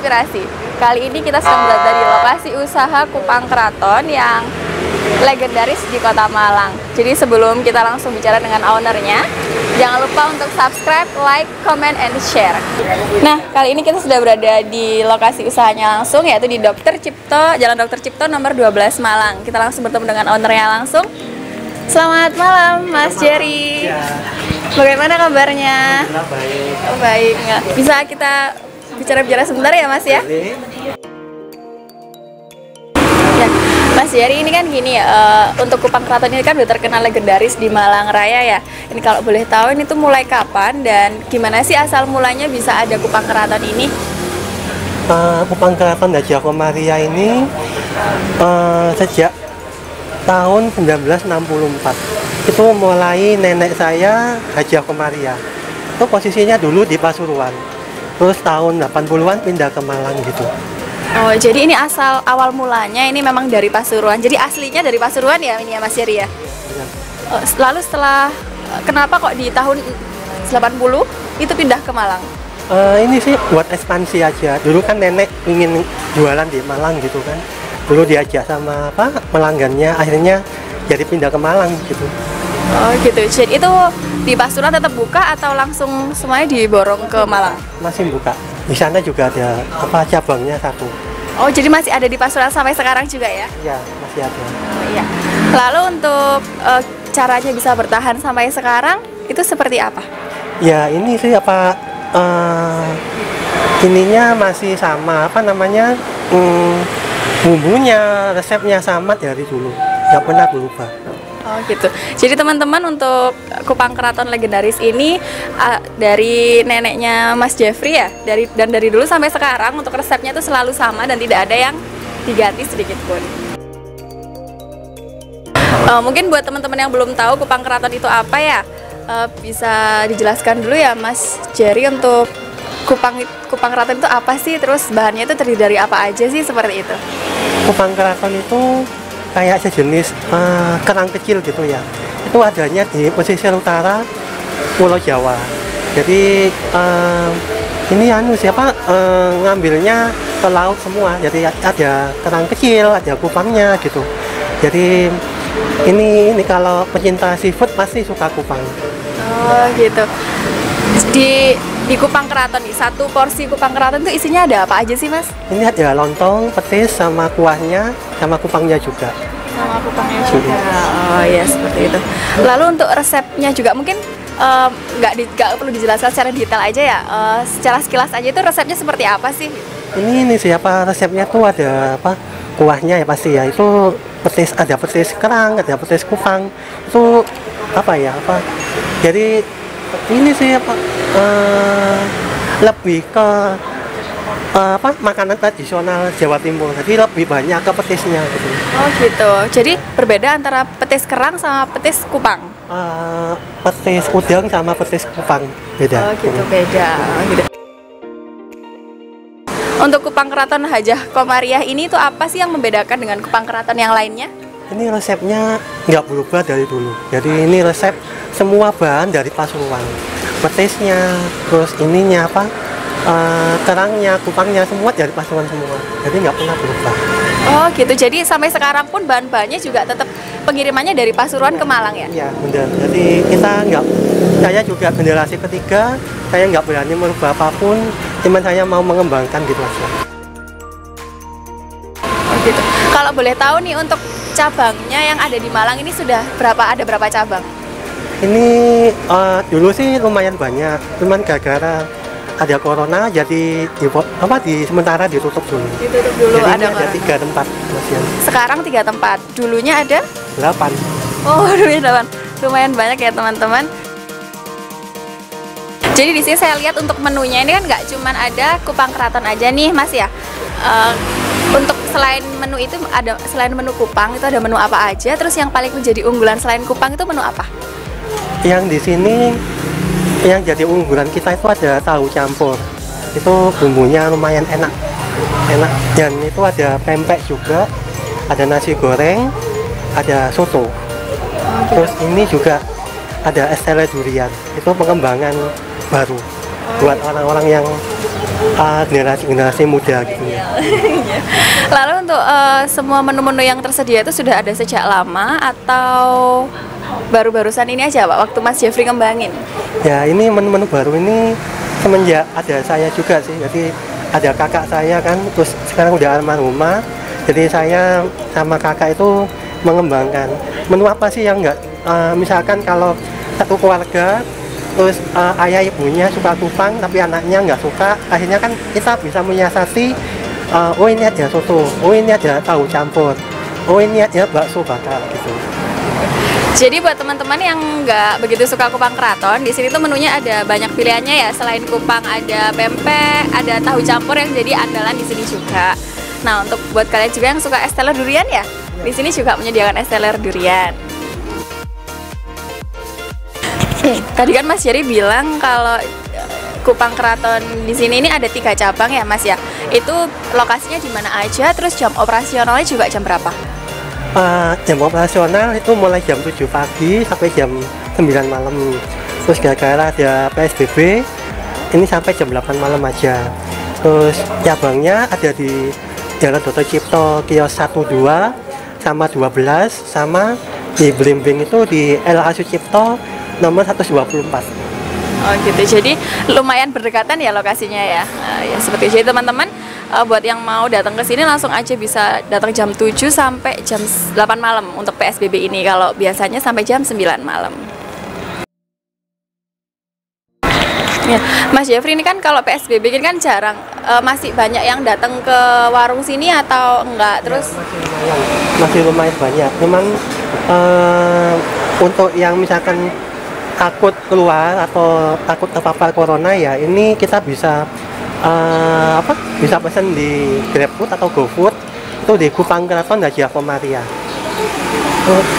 Inspirasi. Kali ini kita sedang berada di lokasi usaha Kupang Keraton yang legendaris di Kota Malang. Jadi sebelum kita langsung bicara dengan ownernya, jangan lupa untuk subscribe, like, comment, and share. Nah, kali ini kita sudah berada di lokasi usahanya langsung, yaitu di Dr. Cipto, Jalan Dr. Cipto nomor 12 Malang. Kita langsung bertemu dengan ownernya langsung. Selamat malam, Mas Jerry. Bagaimana kabarnya? Baik. Oh, baik. Bisa kita bicara-bicara sebentar ya, Mas ya? Nah, Mas Jerry, ini kan gini ya, untuk Kupang Keraton ini kan udah terkenal legendaris di Malang Raya ya. Ini kalau boleh tahu ini tuh mulai kapan dan gimana sih asal mulanya bisa ada Kupang Keraton ini? Kupang Keraton Haji Komaria ini sejak tahun 1964 itu mulai nenek saya Haji Komaria. Itu posisinya dulu di Pasuruan. Terus tahun 80-an pindah ke Malang gitu. Oh, jadi ini asal awal mulanya ini memang dari Pasuruan. Jadi aslinya dari Pasuruan ya ini ya Mas Jerry ya? Ya. Lalu setelah kenapa kok di tahun 80 itu pindah ke Malang? Ini sih buat ekspansi aja. Dulu kan nenek ingin jualan di Malang gitu kan. Dulu diajak sama pelanggannya, akhirnya jadi pindah ke Malang gitu. Oh gitu. Jadi itu di Pasuruan tetap buka atau langsung semuanya diborong ke Malang? Masih buka. Di sana juga ada cabangnya satu. Oh, jadi masih ada di Pasuruan sampai sekarang juga ya? Ya, masih ada. Oh iya. Lalu untuk caranya bisa bertahan sampai sekarang itu seperti apa? Ya, ini sih ininya masih sama, bumbunya, resepnya sama dari dulu, nggak pernah berubah. Oh gitu. Jadi teman-teman, untuk Kupang Keraton legendaris ini dari neneknya Mas Jeffrey ya, dari dulu sampai sekarang untuk resepnya itu selalu sama dan tidak ada yang diganti sedikit pun. Mungkin buat teman-teman yang belum tahu Kupang Keraton itu apa ya, bisa dijelaskan dulu ya Mas Jerry, untuk Kupang Keraton itu apa sih, terus bahannya itu terdiri dari apa aja sih, seperti itu. Kupang Keraton itu kayak sejenis kerang kecil gitu ya. Itu adanya di pesisir utara Pulau Jawa. Jadi ini ngambilnya ke laut semua. Jadi ada kerang kecil, ada kupangnya gitu. Jadi ini kalau pecinta seafood pasti suka kupang. Oh gitu. Di Kupang Keraton nih, satu porsi Kupang Keraton itu isinya ada apa aja sih Mas? Ini ada lontong, petis, sama kuahnya, sama kupangnya juga. Sama kupangnya juga. Oh iya, seperti itu. Lalu untuk resepnya juga mungkin nggak perlu dijelaskan secara detail aja ya. Secara sekilas aja itu resepnya seperti apa sih? Ini siapa resepnya tuh ada kuahnya ya pasti ya. Itu petis, ada petis kerang, ada petis kupang. Itu Jadi ini sih lebih ke makanan tradisional Jawa Timur, jadi lebih banyak ke petisnya gitu. Oh gitu. Jadi berbeda antara petis kerang sama petis kupang. Petis udang sama petis kupang beda. Oh gitu, beda. Gitu. Untuk Kupang Keraton Haji Komaria ini tuh apa sih yang membedakan dengan Kupang Keraton yang lainnya? Ini resepnya nggak berubah dari dulu. Jadi ini resep semua bahan dari Pasuruan. Petisnya, terus ininya kerangnya, kupangnya semua dari Pasuruan semua. Jadi nggak pernah berubah. Oh gitu. Jadi sampai sekarang pun bahan-bahannya juga tetap pengirimannya dari Pasuruan ke Malang ya? Iya benar. Jadi saya juga generasi ketiga, saya nggak berani merubah apapun. Cuman saya mau mengembangkan gitu aja. Oh gitu. Kalau boleh tahu nih, untuk cabangnya yang ada di Malang ini ada berapa cabang? Ini dulu sih lumayan banyak, cuman gara-gara ada corona jadi sementara ditutup dulu. Ditutup dulu. Jadi ada 3 tempat masih. Sekarang 3 tempat. Dulunya ada 8. Oh, dulunya 8. Lumayan banyak ya teman-teman. Jadi di sini saya lihat untuk menunya ini kan nggak cuman ada Kupang Keraton aja nih Mas ya. Untuk selain menu itu selain menu kupang itu ada menu apa aja? Terus yang paling menjadi unggulan selain kupang itu menu apa? Yang di sini yang jadi unggulan kita itu ada tahu campur. Itu bumbunya lumayan enak. Dan itu ada pempek juga, ada nasi goreng, ada soto. Terus ini juga ada es tele durian. Itu pengembangan baru buat orang-orang yang generasi muda gitu ya. Lalu untuk semua menu-menu yang tersedia itu sudah ada sejak lama atau baru-barusan ini aja Pak, waktu Mas Jeffrey ngembangin? Ya ini menu-menu baru ini semenjak ada saya juga sih, jadi ada kakak saya kan, terus sekarang udah almarhumah, jadi saya sama kakak itu mengembangkan menu apa sih yang enggak, misalkan kalau satu keluarga terus ayah ibunya suka kupang tapi anaknya nggak suka, akhirnya kan kita bisa menyiasati, oh ini ada soto, oh ini ada tahu campur, oh ini ada bakso bakar gitu. Jadi buat teman-teman yang nggak begitu suka kupang keraton, di sini tuh menunya ada banyak pilihannya ya. Selain kupang ada pempek, ada tahu campur yang jadi andalan di sini juga. Nah untuk buat kalian juga yang suka es teler durian ya, di sini juga menyediakan es teler durian. Tadi kan Mas Jerry bilang kalau kupang keraton di sini ini ada 3 cabang ya Mas ya. Itu lokasinya di mana aja, terus jam operasionalnya juga jam berapa? Jam operasional itu mulai jam 7 pagi sampai jam 9 malam. Terus gara-gara ada PSBB ini sampai jam 8 malam aja. Terus cabangnya ada di Jalan Dr. Cipto kios 12 sama 12, sama di Blimbing itu di LA Sucipto nomor 124. Oh gitu, jadi lumayan berdekatan ya lokasinya ya. Ya seperti itu teman-teman, buat yang mau datang ke sini langsung aja bisa datang jam 7 sampai jam 8 malam untuk PSBB ini. Kalau biasanya sampai jam 9 malam. Ya, Mas Jeffrey ini kan kalau PSBB ini kan jarang, masih banyak yang datang ke warung sini atau enggak? Terus ya, masih lumayan banyak. Cuman untuk yang misalkan takut keluar atau takut terpapar corona ya, ini kita bisa bisa pesan di GrabFood atau GoFood itu di Kupang Keraton Haji Komaria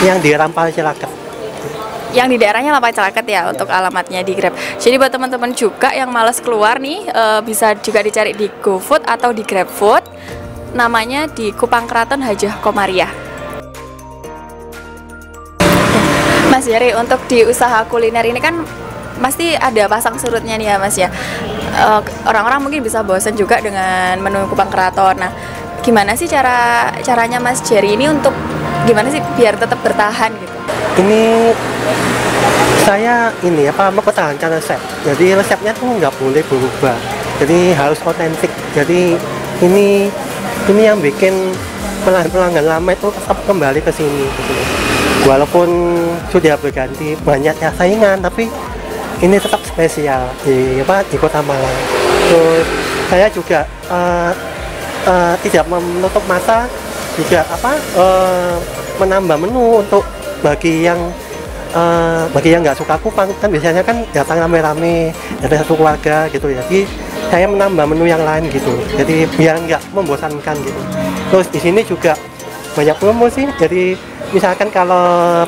yang di Rampal Cilacap. Yang di daerahnya Lampay Cilacap ya untuk alamatnya di Grab. Jadi buat teman-teman juga yang malas keluar nih, bisa juga dicari di GoFood atau di GrabFood. Namanya di Kupang Keraton Haji Komaria. Mas Jerry, untuk di usaha kuliner ini kan pasti ada pasang surutnya nih ya Mas ya. Orang-orang mungkin bisa bosan juga dengan menu Kupang Keraton. Nah, gimana sih caranya Mas Jerry ini untuk gimana sih biar tetap bertahan gitu? Ini saya mempertahankan resep. Jadi resepnya tuh nggak boleh berubah. Jadi harus otentik. Jadi ini yang bikin pelanggan lama itu tetap kembali ke sini. Gitu. Walaupun sudah berganti banyak ya saingan, tapi ini tetap spesial di Kota Malang. Terus saya juga tidak menutup mata juga menambah menu untuk bagi yang nggak suka kupang, kan biasanya kan datang rame-rame dari satu keluarga gitu ya. Jadi saya menambah menu yang lain gitu. Jadi biar nggak membosankan gitu. Terus di sini juga banyak promo sih. Jadi misalkan kalau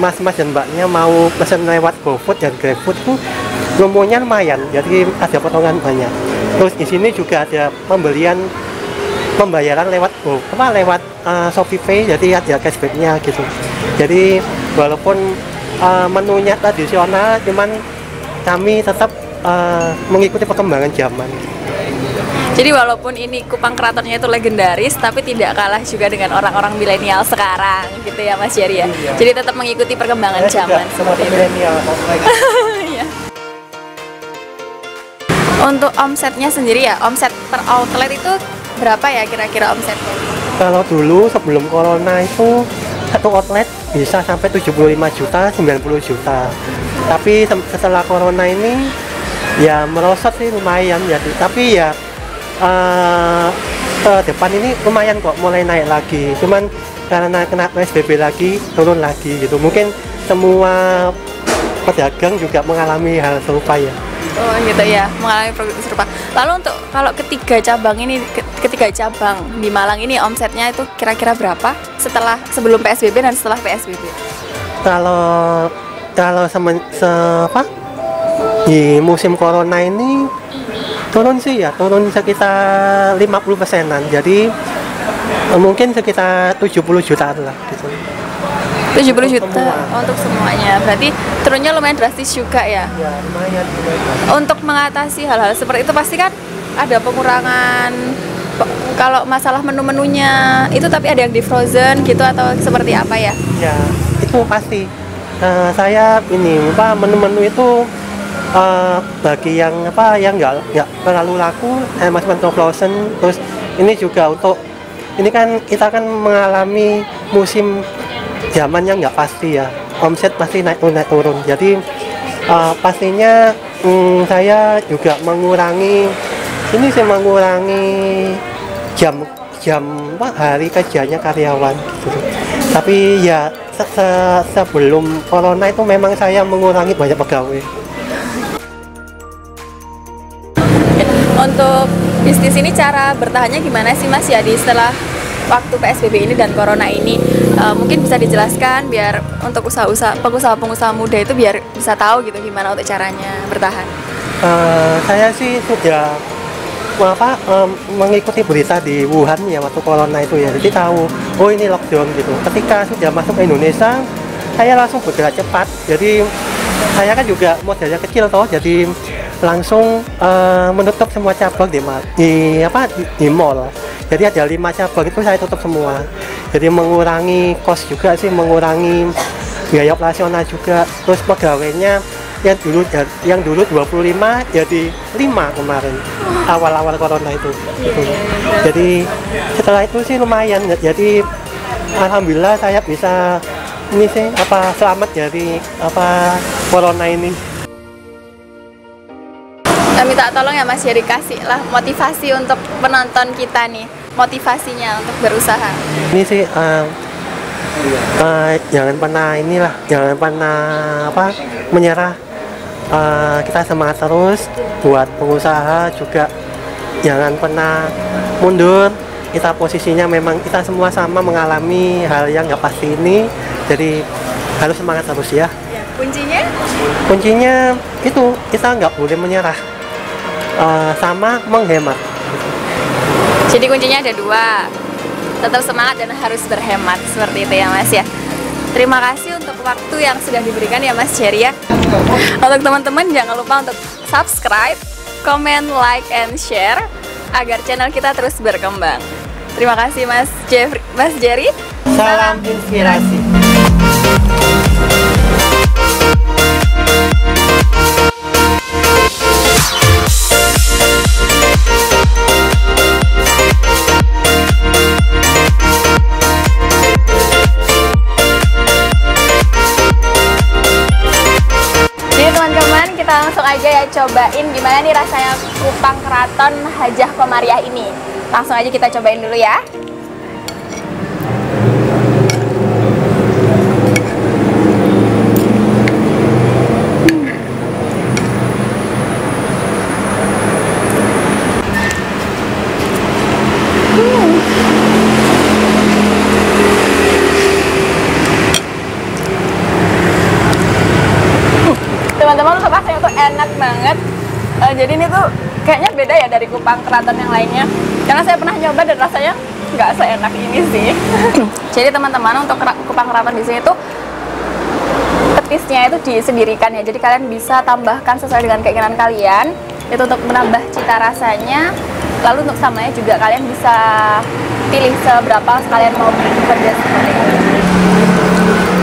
mas-mas dan mbaknya mau pesan lewat GoFood dan GrabFood tuh promonya lumayan, jadi ada potongan banyak. Terus di sini juga ada pembayaran lewat ShopeePay, jadi ada cashbacknya gitu. Jadi walaupun menunya tradisional, cuman kami tetap mengikuti perkembangan zaman. Jadi walaupun ini Kupang Keratonnya itu legendaris, tapi tidak kalah juga dengan orang-orang milenial sekarang, gitu ya Mas Jerry ya. Iya. Jadi tetap mengikuti perkembangan zaman seperti itu. Ya. Untuk omsetnya sendiri ya, omset per outlet itu berapa ya kira-kira omsetnya? Kalau dulu sebelum corona itu satu outlet bisa sampai 75 juta, 90 juta. Tapi setelah corona ini ya merosot sih lumayan ya. Tapi ya ke depan ini lumayan kok, mulai naik lagi. Cuman karena kena PSBB lagi, turun lagi gitu. Mungkin semua pedagang juga mengalami hal serupa ya. Oh gitu ya, mengalami progres serupa. Lalu untuk kalau ketiga cabang di Malang ini omsetnya itu kira-kira berapa sebelum PSBB dan setelah PSBB? Kalau di musim corona ini turun sekitar 50%-an. Jadi mungkin sekitar 70 jutaan lah gitu. 70 juta semua. untuk semuanya. Berarti turunnya lumayan drastis juga ya. Ya lumayan. Untuk mengatasi hal-hal seperti itu pasti kan ada pengurangan kalau masalah menu-menunya itu, tapi ada yang di frozen gitu atau seperti apa ya? Ya itu pasti. Saya ini menu-menu itu bagi yang yang nggak terlalu laku masukkan ke frozen. Terus ini juga untuk ini kan kita kan mengalami musim zaman yang nggak pasti ya, omset pasti naik turun. Jadi pastinya saya juga mengurangi jam hari kerjanya karyawan gitu. Tapi ya sebelum corona itu memang saya mengurangi banyak pegawai. Untuk bisnis ini cara bertahannya gimana sih Mas ya setelah waktu PSBB ini dan corona ini? Mungkin bisa dijelaskan biar untuk pengusaha muda itu biar bisa tahu gitu gimana untuk caranya bertahan. Saya sih sudah mengikuti berita di Wuhan ya waktu corona itu ya, jadi tahu oh ini lockdown gitu. Ketika sudah masuk ke Indonesia saya langsung bergerak cepat. Jadi saya kan juga modalnya kecil toh, jadi langsung menutup semua cabang di mall. Jadi ada 5 cabang itu saya tutup semua. Jadi mengurangi cost juga sih, mengurangi biaya operasional juga. Terus pegawainya yang dulu 25 jadi 5 kemarin awal-awal corona itu. Gitu. Jadi setelah itu sih lumayan. Jadi alhamdulillah saya bisa ini sih selamat dari corona ini. Minta tolong ya Mas Jerry, kasih lah motivasi untuk penonton kita nih, motivasinya untuk berusaha. Ini sih jangan pernah menyerah. Kita semangat terus buat pengusaha juga, jangan pernah mundur. Kita posisinya memang kita semua sama mengalami hal yang nggak pasti ini, jadi harus semangat terus ya. Kuncinya itu kita nggak boleh menyerah, sama menghemat. Jadi kuncinya ada 2, tetap semangat dan harus berhemat, seperti itu ya Mas ya. Terima kasih untuk waktu yang sudah diberikan ya Mas Jerry ya. Untuk teman-teman jangan lupa untuk subscribe, comment, like, and share agar channel kita terus berkembang. Terima kasih Mas Jerry. Salam inspirasi. Langsung aja ya cobain gimana nih rasanya kupang keraton Hajah Komariah ini. Langsung aja kita cobain dulu ya. Teman-teman, untuk rasanya tuh enak banget. Jadi ini tuh kayaknya beda ya dari kupang keraton yang lainnya, karena saya pernah nyoba dan rasanya nggak seenak ini sih. Jadi teman-teman, untuk kupang keraton di sini tuh petisnya itu disendirikan ya, jadi kalian bisa tambahkan sesuai dengan keinginan kalian itu untuk menambah cita rasanya. Lalu untuk sambalnya juga kalian bisa pilih seberapa kalian mau pedas seperti ini.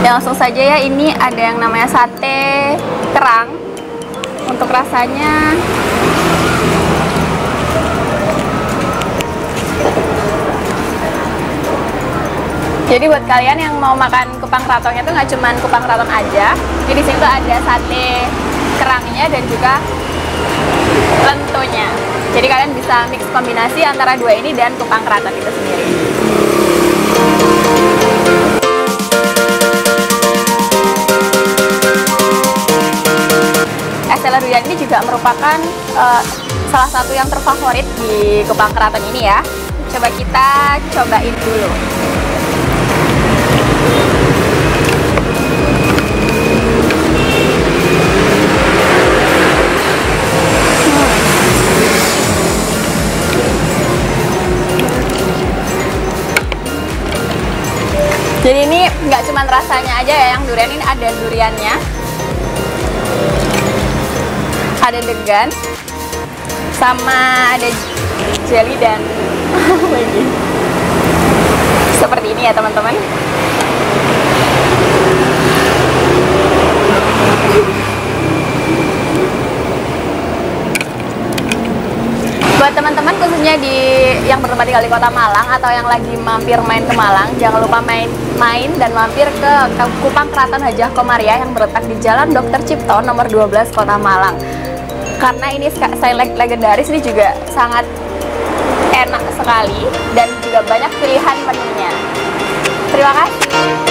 Ya, langsung saja ya, ini ada yang namanya sate kerang. Untuk rasanya jadi buat kalian yang mau makan kupang keratonnya itu nggak cuman kupang keraton aja, jadi di sini tuh ada sate kerangnya dan juga lentonya. Jadi kalian bisa mix kombinasi antara 2 ini dan kupang keraton itu sendiri. Es teler durian ini juga merupakan salah satu yang terfavorit di kupang keraton ini ya. Coba kita cobain dulu. Jadi ini nggak cuma rasa rasanya aja ya yang durian ini, ada duriannya, ada degan, sama ada jelly dan lagi seperti ini ya teman-teman. Buat teman-teman khususnya yang bertempat tinggal di Kota Malang atau yang lagi mampir main ke Malang, jangan lupa main dan mampir ke Kupang Keraton Hajah Komariah yang terletak di Jalan Dr. Cipto nomor 12 Kota Malang. Karena ini selain legendaris, ini juga sangat enak sekali dan juga banyak pilihan menunya. Terima kasih.